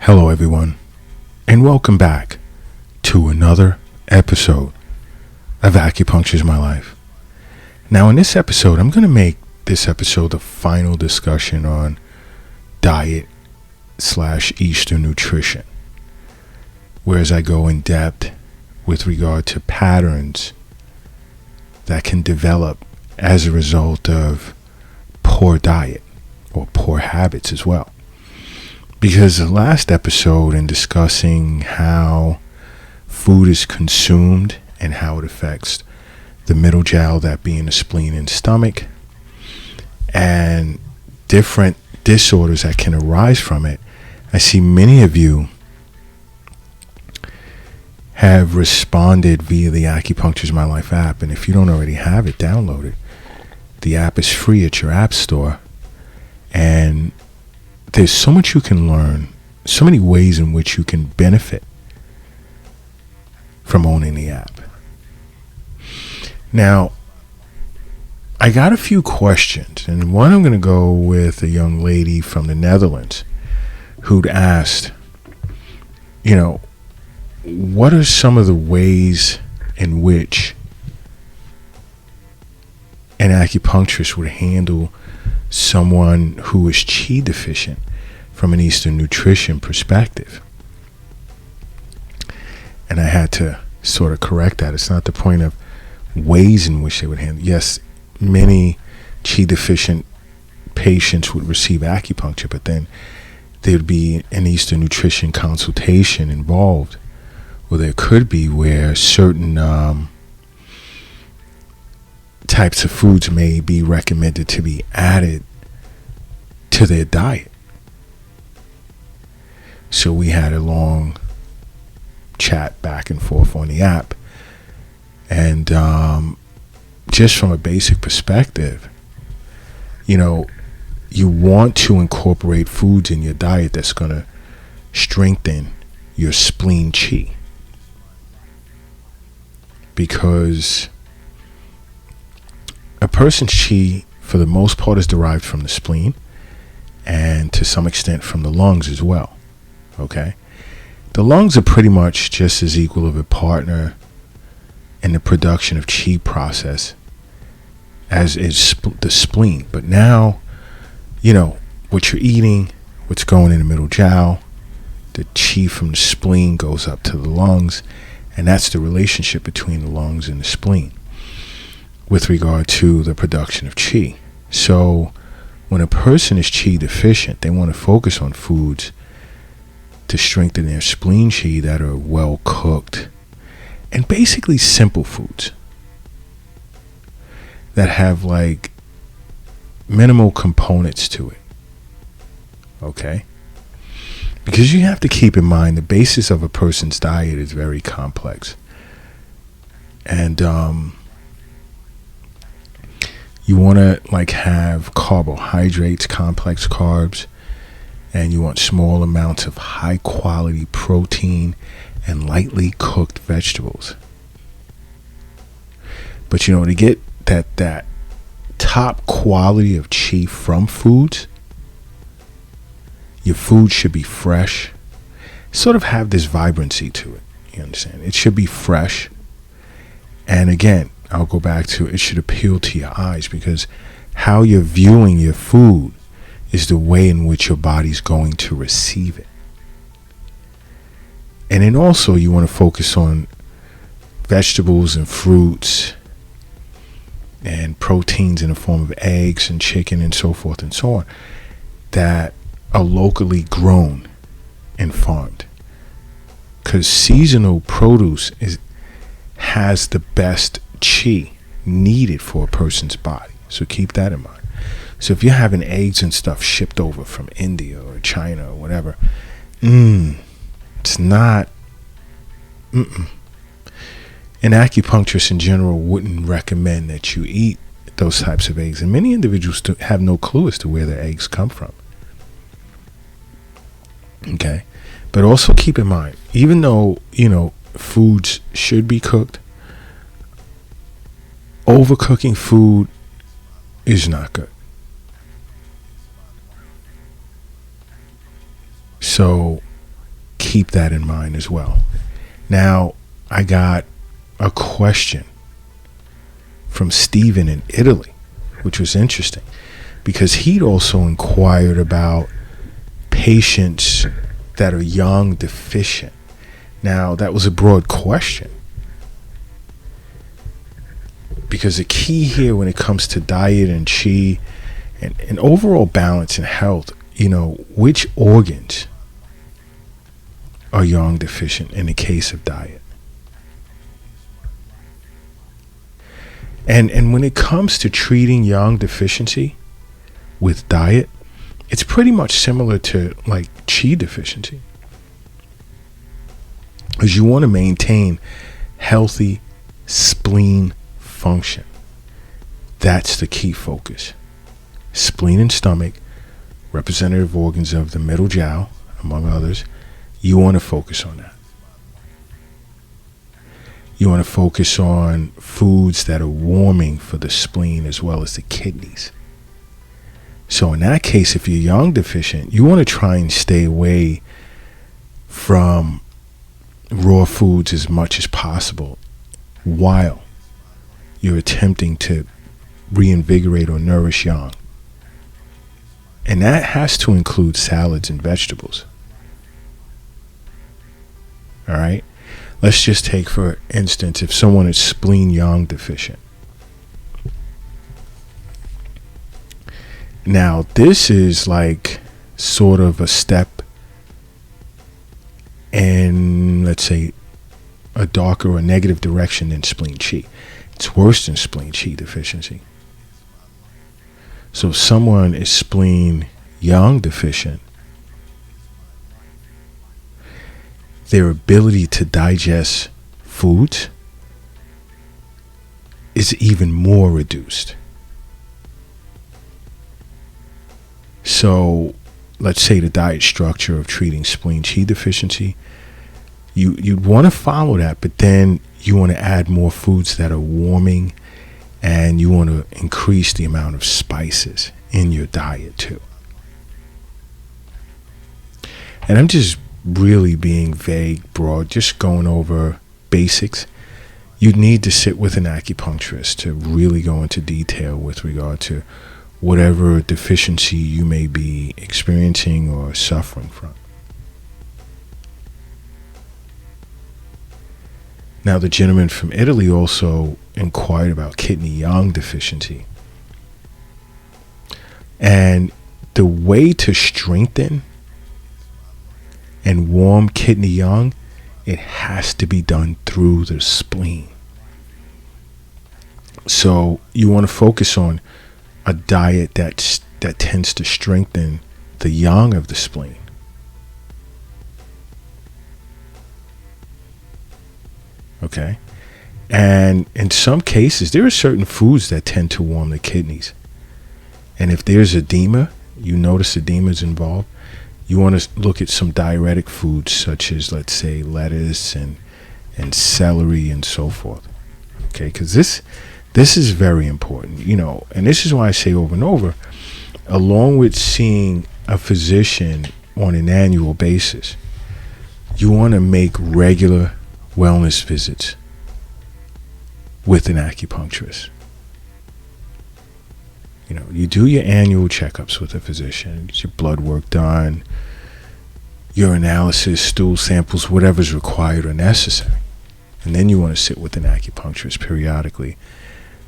Hello, everyone, and welcome back to another episode of Acupuncture is My Life. Now, in this episode, I'm going to make this episode the final discussion on diet/Eastern nutrition, whereas I go in depth with regard to patterns that can develop as a result of poor diet or poor habits as well. Because the last episode, in discussing how food is consumed and how it affects the middle jowl, that being the spleen and stomach, and different disorders that can arise from it, I see many of you have responded via the Acupuncture is My Life app. And if you don't already have it, download it. The app is free at your app store. And there's so much you can learn, so many ways in which you can benefit from owning the app. Now, I got a few questions, and one I'm going to go with a young lady from the Netherlands who'd asked, what are some of the ways in which an acupuncturist would handle someone who is chi deficient from an Eastern nutrition perspective? And I had to sort of correct that. It's not the point of ways in which they would handle. Yes, many chi deficient patients would receive acupuncture, but then there'd be an Eastern nutrition consultation involved, or there could be, where certain types of foods may be recommended to be added to their diet. So we had a long chat back and forth on the app, and just from a basic perspective, you want to incorporate foods in your diet that's going to strengthen your spleen chi, because a person's chi, for the most part, is derived from the spleen and to some extent from the lungs as well. Okay? The lungs are pretty much just as equal of a partner in the production of chi process as is the spleen. But now, what you're eating, what's going in the middle jowl, the chi from the spleen goes up to the lungs, and that's the relationship between the lungs and the spleen with regard to the production of chi. So when a person is chi deficient, they want to focus on foods to strengthen their spleen chi that are well cooked, and basically simple foods that have like minimal components to it. Okay? Because you have to keep in mind the basis of a person's diet is very complex. And you want to have carbohydrates, complex carbs, and you want small amounts of high quality protein and lightly cooked vegetables. But to get that top quality of chi from foods, your food should be fresh, sort of have this vibrancy to it. You understand? It should be fresh. And again, I'll go back to it should appeal to your eyes, because how you're viewing your food is the way in which your body's going to receive it. And then also you want to focus on vegetables and fruits and proteins in the form of eggs and chicken and so forth and so on that are locally grown and farmed. Because seasonal produce has the best chi needed for a person's body. So keep that in mind. So if you're having eggs and stuff shipped over from India or China or whatever, it's not. An acupuncturist in general wouldn't recommend that you eat those types of eggs. And many individuals have no clue as to where their eggs come from. Okay? But also keep in mind, even though, foods should be cooked, overcooking food is not good. So keep that in mind as well. Now, I got a question from Stephen in Italy, which was interesting because he'd also inquired about patients that are yang deficient. Now, that was a broad question because the key here when it comes to diet and qi and overall balance and health, which organs are yang deficient in the case of diet? And when it comes to treating yang deficiency with diet, it's pretty much similar to like qi deficiency. Because you want to maintain healthy spleen function. That's the key focus. Spleen and stomach, representative organs of the middle jiao, among others, you want to focus on that. You want to focus on foods that are warming for the spleen as well as the kidneys. So in that case, if you're yang deficient, you want to try and stay away from raw foods as much as possible while you're attempting to reinvigorate or nourish yang. And that has to include salads and vegetables. All right? Let's just take, for instance, if someone is spleen yang deficient. Now, this is like sort of a step in, let's say, a darker or negative direction than spleen qi. It's worse than spleen qi deficiency. So if someone is spleen yang deficient, their ability to digest foods is even more reduced. So let's say the diet structure of treating spleen qi deficiency, you'd want to follow that, but then you want to add more foods that are warming, and you want to increase the amount of spices in your diet too. And I'm just really being vague, broad, just going over basics. You'd need to sit with an acupuncturist to really go into detail with regard to whatever deficiency you may be experiencing or suffering from. Now, the gentleman from Italy also inquired about kidney yang deficiency. And the way to strengthen and warm kidney yang, it has to be done through the spleen. So you want to focus on a diet that tends to strengthen the yang of the spleen. Okay? And in some cases, there are certain foods that tend to warm the kidneys. And if there's edema, you notice edema is involved, you want to look at some diuretic foods such as, let's say, lettuce and celery and so forth. Okay? Because this is very important, and this is why I say over and over, along with seeing a physician on an annual basis, you want to make regular wellness visits with an acupuncturist. You do your annual checkups with a physician, get your blood work done, your analysis, stool samples, whatever's required or necessary. And then you want to sit with an acupuncturist periodically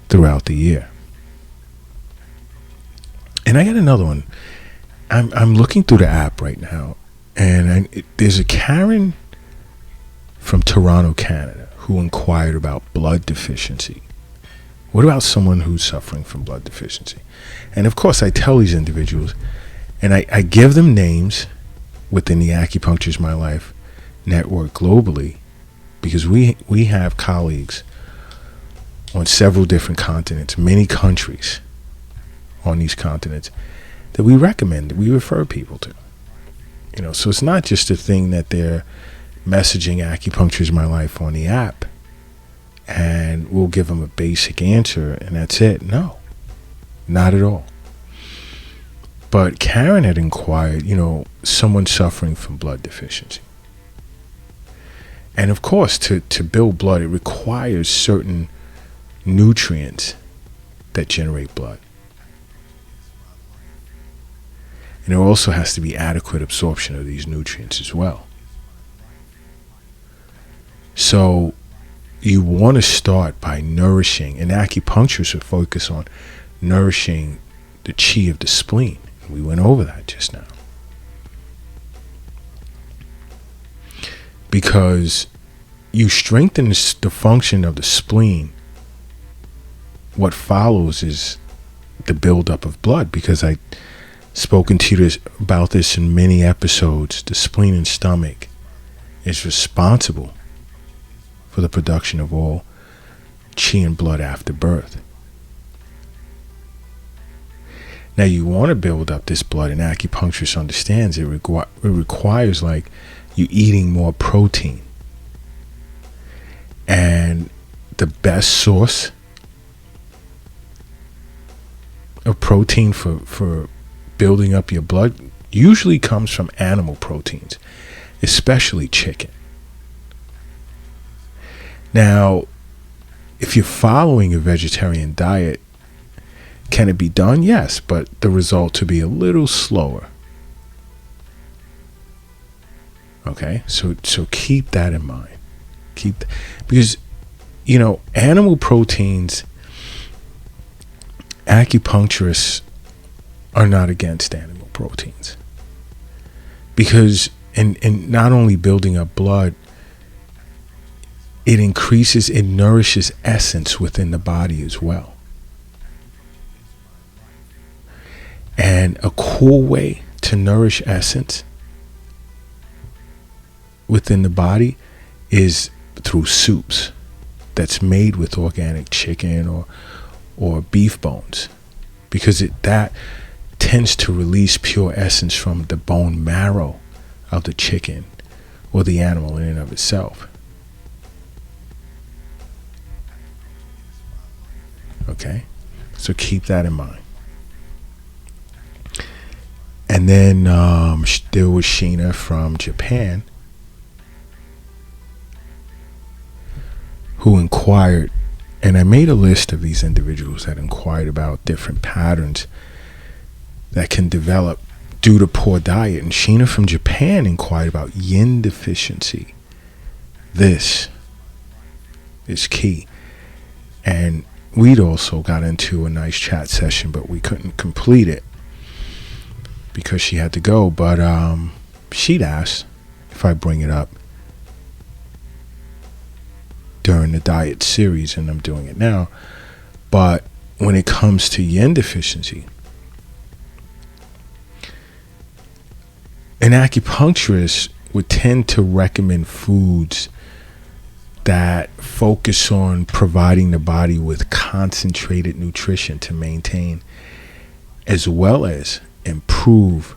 throughout the year. And I got another one. I'm looking through the app right now, and there's a Karen from Toronto, Canada, who inquired about blood deficiency. What about someone who's suffering from blood deficiency? And of course, I tell these individuals, and I give them names within the Acupuncture's My Life network globally, because we have colleagues on several different continents, many countries on these continents, that we recommend, that we refer people to. So it's not just a thing that they're messaging Acupuncture's My Life on the app and we'll give them a basic answer and that's it. No, not at all. But Karen had inquired, someone suffering from blood deficiency. And of course, to build blood, it requires certain nutrients that generate blood. And there also has to be adequate absorption of these nutrients as well. So you want to start by nourishing, and acupuncturists will focus on nourishing the chi of the spleen. We went over that just now. Because you strengthen the function of the spleen, what follows is the buildup of blood. Because I've spoken to you about this in many episodes. The spleen and stomach is responsible for the production of all chi and blood after birth. Now you want to build up this blood, and acupuncturist understands it requires like you eating more protein. And the best source of protein for building up your blood usually comes from animal proteins, especially chicken. Now, if you're following a vegetarian diet, can it be done? Yes, but the result to be a little slower. Okay, so keep that in mind. Because, animal proteins, acupuncturists are not against animal proteins. Because in not only building up blood, it nourishes essence within the body as well. And a cool way to nourish essence within the body is through soups that's made with organic chicken or beef bones, because that tends to release pure essence from the bone marrow of the chicken or the animal in and of itself. Okay, so keep that in mind. And then there was Sheena from Japan, who inquired, and I made a list of these individuals that inquired about different patterns that can develop due to poor diet. And Sheena from Japan inquired about yin deficiency. This is key. And we'd also got into a nice chat session, but we couldn't complete it because she had to go. But she'd asked if I bring it up during the diet series, and I'm doing it now. But when it comes to yin deficiency, an acupuncturist would tend to recommend foods that focus on providing the body with concentrated nutrition to maintain as well as improve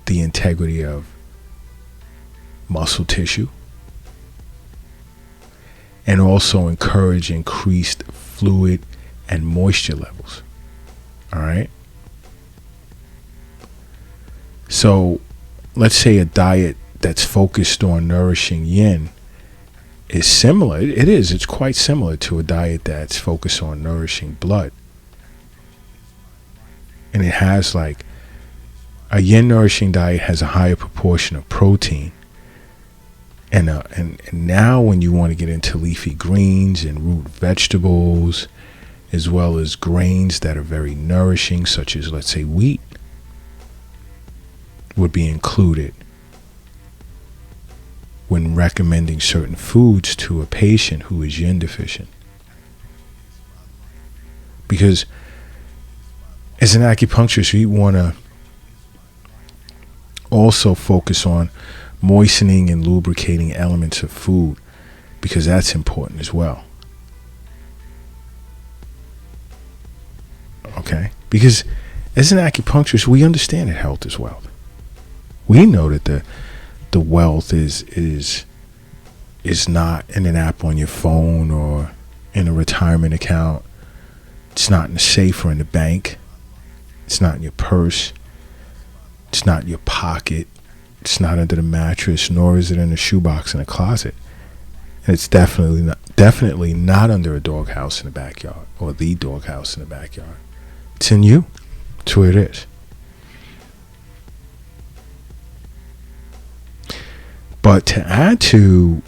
the integrity of muscle tissue, and also encourage increased fluid and moisture levels. All right. So let's say a diet that's focused on nourishing yin is similar. It's quite similar to a diet that's focused on nourishing blood. And it has like a yin nourishing diet has a higher proportion of protein. And now when you want to get into leafy greens and root vegetables, as well as grains that are very nourishing, such as, let's say, wheat, would be included when recommending certain foods to a patient who is yin deficient. Because as an acupuncturist, we want to also focus on moistening and lubricating elements of food, because that's important as well. Okay? Because as an acupuncturist, we understand that health is wealth. We know that the wealth is not in an app on your phone or in a retirement account. It's not in the safe or in the bank. It's not in your purse. It's not in your pocket. It's not under the mattress, nor is it in a shoebox in a closet. And it's definitely not under a doghouse in the backyard or the doghouse in the backyard. It's in you. It's where it is. But to add to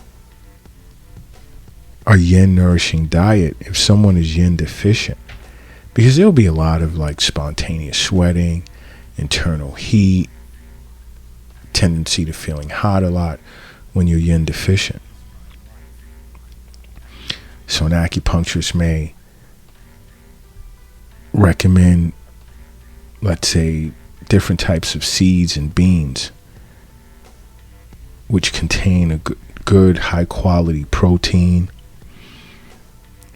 a yin nourishing diet, if someone is yin deficient, because there'll be a lot of like spontaneous sweating, internal heat, tendency to feeling hot a lot when you're yin deficient. So an acupuncturist may recommend, let's say, different types of seeds and beans which contain a good high quality protein.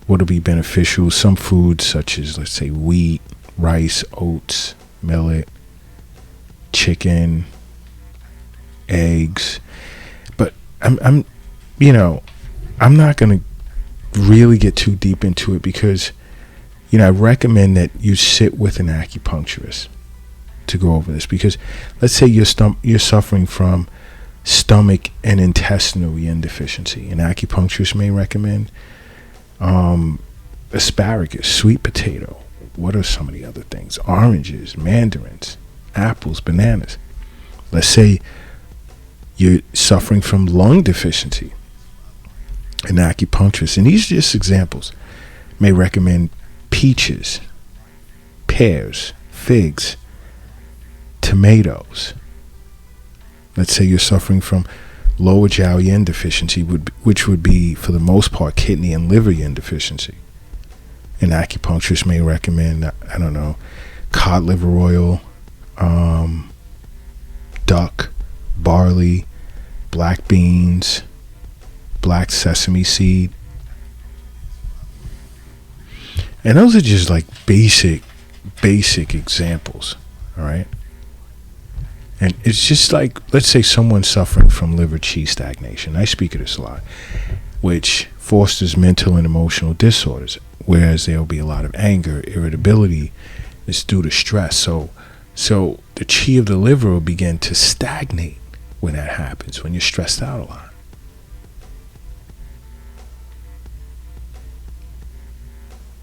What'll be beneficial? Some foods such as, let's say, wheat, rice, oats, millet, chicken, eggs. But I'm not going to really get too deep into it because, I recommend that you sit with an acupuncturist to go over this, because let's say you're suffering from stomach and intestinal yin deficiency. An acupuncturist may recommend asparagus, sweet potato. What are some of the other things? Oranges, mandarins, apples, bananas. Let's say you're suffering from lung deficiency. An acupuncturist, and these are just examples, may recommend peaches, pears, figs, tomatoes. Let's say you're suffering from lower jiao yin deficiency, which would be, for the most part, kidney and liver yin deficiency. An acupuncturist may recommend, cod liver oil, duck, barley, black beans, black sesame seed. And those are just like basic examples, all right? And it's just like, let's say someone's suffering from liver qi stagnation. I speak of this a lot, which fosters mental and emotional disorders, whereas there'll be a lot of anger, irritability. It's due to stress. So the qi of the liver will begin to stagnate when that happens, when you're stressed out a lot.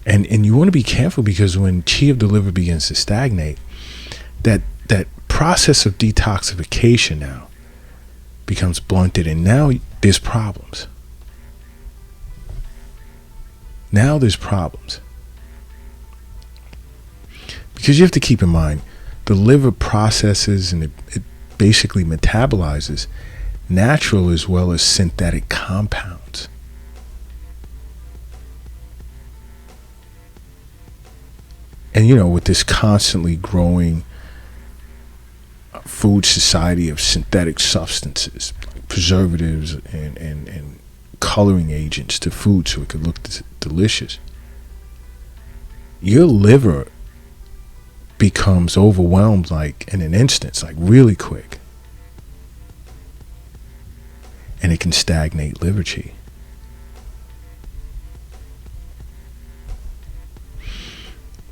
And you want to be careful, because when qi of the liver begins to stagnate, that process of detoxification now becomes blunted, and now there's problems. Because you have to keep in mind, the liver processes and it basically metabolizes natural as well as synthetic compounds. And with this constantly growing food society of synthetic substances, like preservatives and coloring agents to food so it could look delicious, your liver becomes overwhelmed like in an instant, like really quick. And it can stagnate liver qi.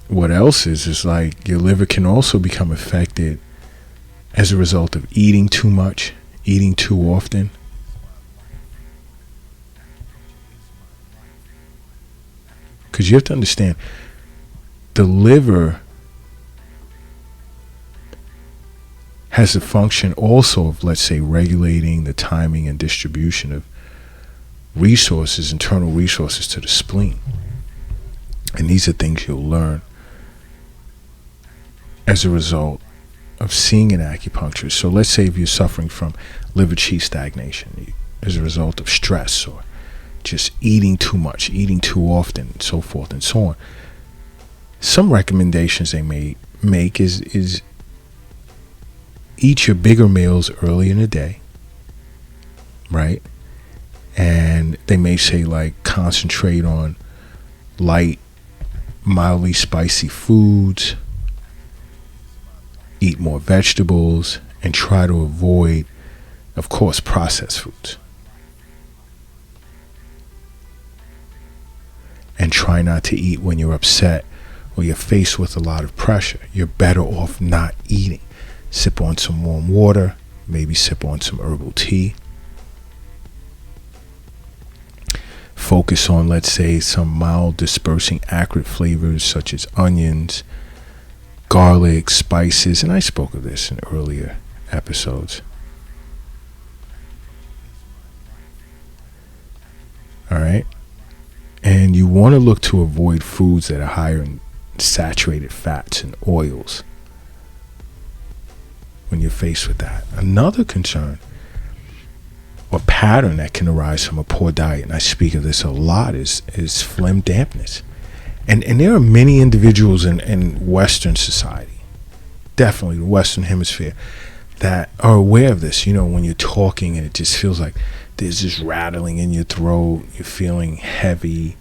What else is like your liver can also become affected as a result of eating too much, eating too often. Because you have to understand, the liver has a function also of, let's say, regulating the timing and distribution of resources, internal resources, to the spleen. And these are things you'll learn as a result of seeing an acupuncturist. So let's say if you're suffering from liver qi stagnation as a result of stress or just eating too much, eating too often, and so forth and so on. Some recommendations they may make is eat your bigger meals early in the day, right? And they may say, like, concentrate on light, mildly spicy foods, eat more vegetables, and try to avoid, of course, processed foods. And try not to eat when you're upset or you're faced with a lot of pressure. You're better off not eating. Sip on some warm water, maybe sip on some herbal tea. focus on, let's say, some mild dispersing acrid flavors such as onions, garlic, spices, and I spoke of this in earlier episodes. All right. And you want to look to avoid foods that are higher in saturated fats and oils when you're faced with that. Another concern or pattern that can arise from a poor diet, and I speak of this a lot, is phlegm dampness. And there are many individuals in Western society, definitely the Western Hemisphere, that are aware of this. You know, when you're talking and it just feels like there's this rattling in your throat, you're feeling heavy,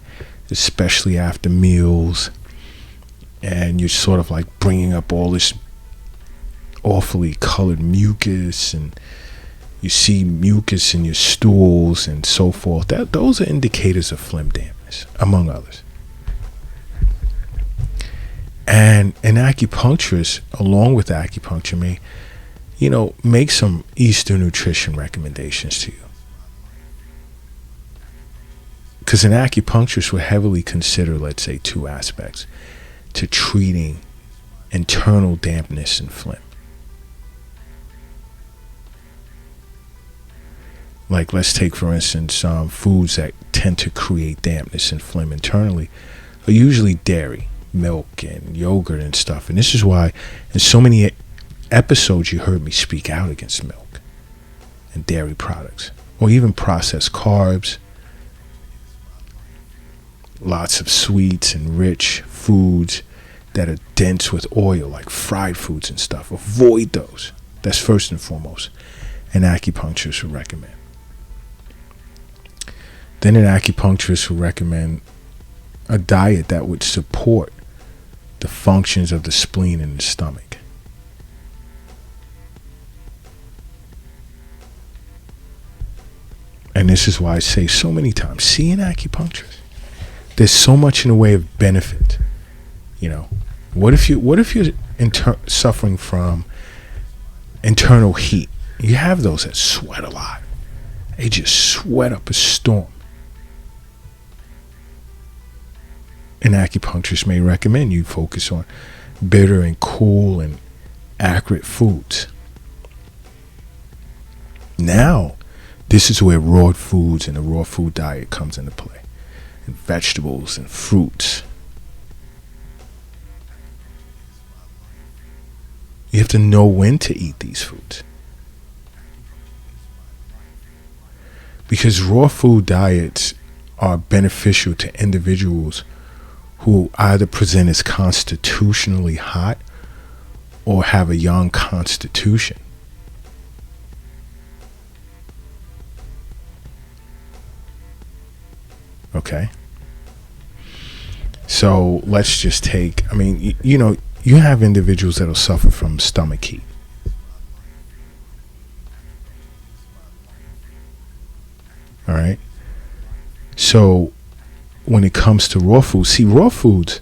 especially after meals, and you're sort of like bringing up all this awfully colored mucus, and you see mucus in your stools and so forth. Those are indicators of phlegm dampness, among others. And an acupuncturist, along with acupuncture, may, make some Eastern nutrition recommendations to you. Because an acupuncturist will heavily consider, let's say, two aspects to treating internal dampness and phlegm. Like, let's take, for instance, foods that tend to create dampness and phlegm internally are usually dairy, milk, and yogurt and stuff. And this is why in so many episodes you heard me speak out against milk and dairy products, or even processed carbs, lots of sweets and rich foods that are dense with oil, like fried foods and stuff. Avoid those. That's first and foremost an acupuncturist would recommend. Then an acupuncturist will recommend a diet that would support the functions of the spleen and the stomach. And this is why I say so many times, see an acupuncturist. There's so much in the way of benefit. What if you're suffering from internal heat? You have those that sweat a lot. They just sweat up a storm. An acupuncturist may recommend you focus on bitter and cool and acrid foods. Now, this is where raw foods and the raw food diet comes into play. And vegetables and fruits. You have to know when to eat these foods. Because raw food diets are beneficial to individuals who either present as constitutionally hot or have a young constitution. Okay? So let's just take, you have individuals that will suffer from stomach heat. All right? So when it comes to raw foods, raw foods,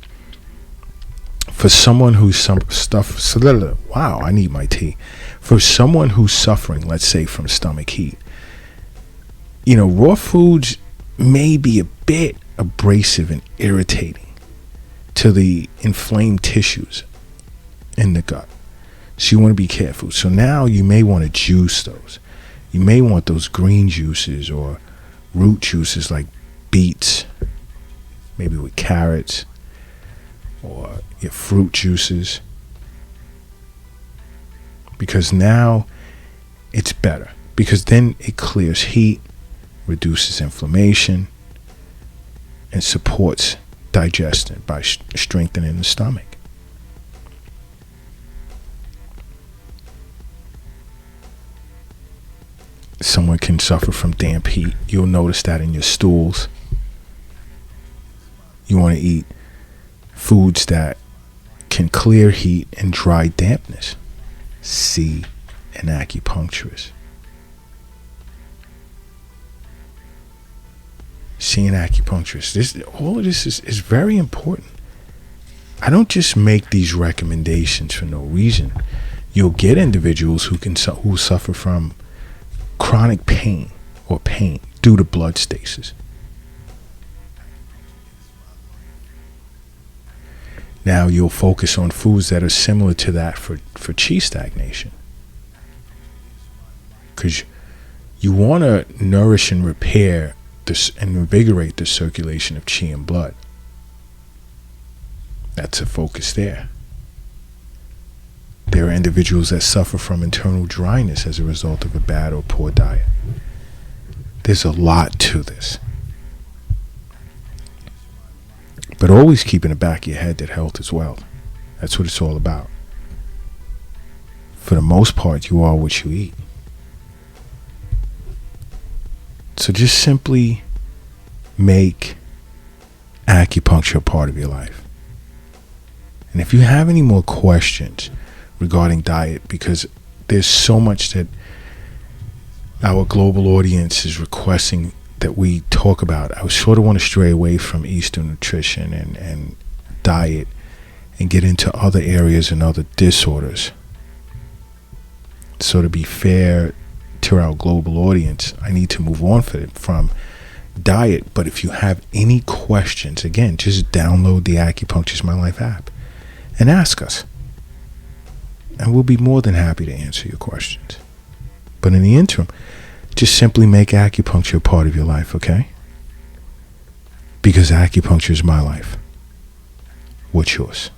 for someone who's wow, I need my tea. For someone who's suffering, let's say, from stomach heat, raw foods may be a bit abrasive and irritating to the inflamed tissues in the gut. So you want to be careful. So now you may want to juice those. You may want those green juices or root juices like beets, maybe with carrots, or your fruit juices, because now it's better, because then it clears heat, reduces inflammation, and supports digestion by strengthening the stomach. Someone can suffer from damp heat. You'll notice that in your stools. You want to eat foods that can clear heat and dry dampness. See an acupuncturist. See an acupuncturist. All of this is very important. I don't just make these recommendations for no reason. You'll get individuals who suffer from chronic pain due to blood stasis. Now you'll focus on foods that are similar to that for chi stagnation. Because you want to nourish and repair this and invigorate the circulation of chi and blood. That's a focus there. There are individuals that suffer from internal dryness as a result of a bad or poor diet. There's a lot to this. But always keep in the back of your head that health is wealth. That's what it's all about. For the most part, you are what you eat. So just simply make acupuncture a part of your life. And if you have any more questions regarding diet, because there's so much that our global audience is requesting that we talk about, I sort of want to stray away from Eastern nutrition and diet and get into other areas and other disorders. So to be fair to our global audience, I need to move on from diet. But if you have any questions, again, just download the Acupuncture's My Life app and ask us. And we'll be more than happy to answer your questions. But in the interim, just simply make acupuncture a part of your life, okay? Because acupuncture is my life. What's yours?